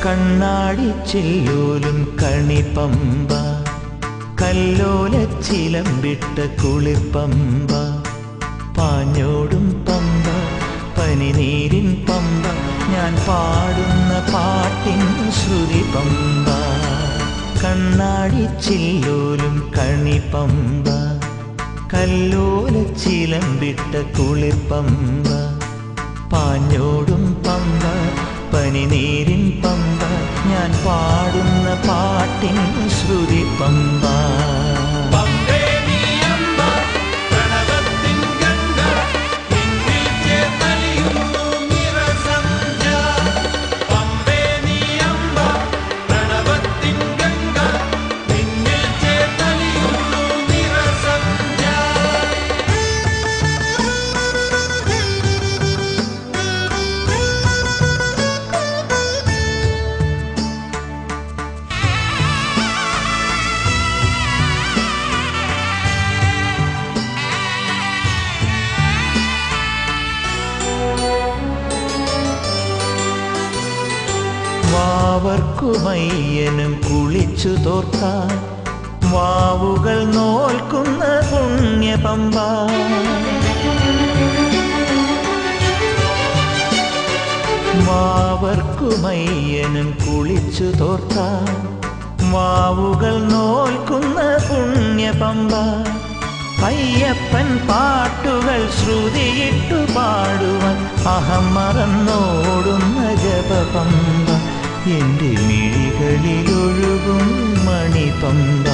കണ്ണാടിച്ചില്ലോലും കണിപ്പമ്പ, കല്ലോലച്ചിലമ്പിട്ട കുളിർപ്പമ്പ, പാഞ്ഞോടും പമ്പ, പനിനീരിൻ പമ്പ, ഞാൻ പാടുന്ന പാട്ടിൻ ശ്രുതി പമ്പ. കണ്ണാടിച്ചില്ലോലും കണിപ്പമ്പ, കല്ലോലച്ചിലമ്പിട്ട കുളിർപ്പമ്പ, പാഞ്ഞോടും പമ്പ, പനിനീരിൻ പമ്പ, ഞാൻ പാടുന്ന പാട്ടിൻ ശ്രുതി പമ്പ. വാവർക്കുമയ്യനും കുളിച്ചു തോർത്താൻ വാവുകൾ നോൽക്കുന്ന പുണ്യപമ്പ. വാവർക്കുമയ്യനും കുളിച്ചു തോർത്താൻ വാവുകൾ നോൽക്കുന്ന പുണ്യപമ്പ. അയ്യപ്പൻ പാട്ടുകൾ ശ്രുതിയിട്ടു പാടുവാൻ അഹം മറന്നോടുന്ന ജപപമ്പ, എന്റെ മിഴികളിലൊഴുകും മണിപമ്പ.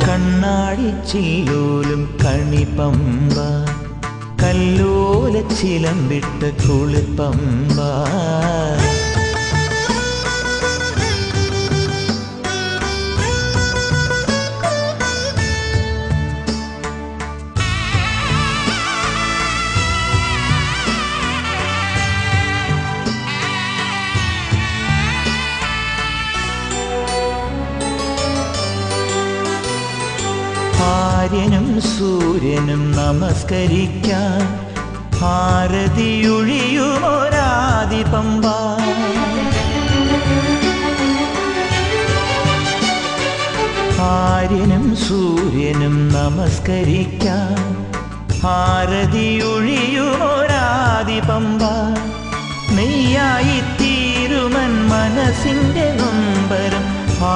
കണ്ണാടിച്ചില്ലോലും കണിപ്പമ്പ, കല്ലോലച്ചിലമ്പിട്ട കുളിർപ്പമ്പ. ആര്യനും സൂര്യനും നമസ്കരിക്കാൻ ആരതിയൊഴിയുമൊരാദിപമ്പ. ആര്യനും സൂര്യനും നമസ്കരിക്കാൻ ആരതിയൊഴിയുമൊരാദിപമ്പ. നെയ്യായി തീരുമൻ മനസ്സിൻ്റെ നൊമ്പരം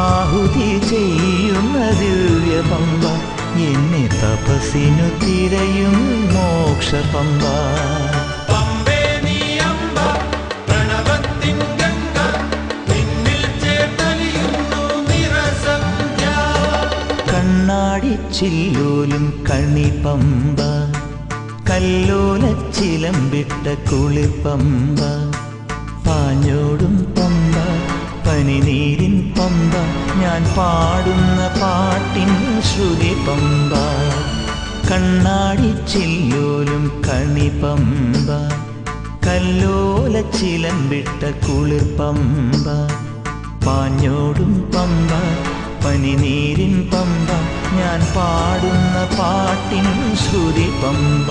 ആഹുതി ചെയ്യുന്ന ദിവ്യപമ്പ, എന്നെ തപസ്സിനു തിരയും മോക്ഷപമ്പ. കണ്ണാടിച്ചില്ലോലും കണിപ്പമ്പ, കല്ലോലച്ചിലമ്പിട്ട കുളിർപ്പമ്പ, പാഞ്ഞോടും പമ്പ, പനിനീരിൻ പമ്പ, ഞാൻ പാടുന്ന പാട്ടിൻ ശ്രുതി പമ്പ. കണ്ണാടിച്ചില്ലോലും കണിപ്പമ്പ, കല്ലോലച്ചിലമ്പിട്ട കുളിർപ്പമ്പ, പാഞ്ഞോടും പമ്പ, പനിനീരിൻ പമ്പ, ഞാൻ പാടുന്ന പാട്ടിൻ ശ്രുതി പമ്പ.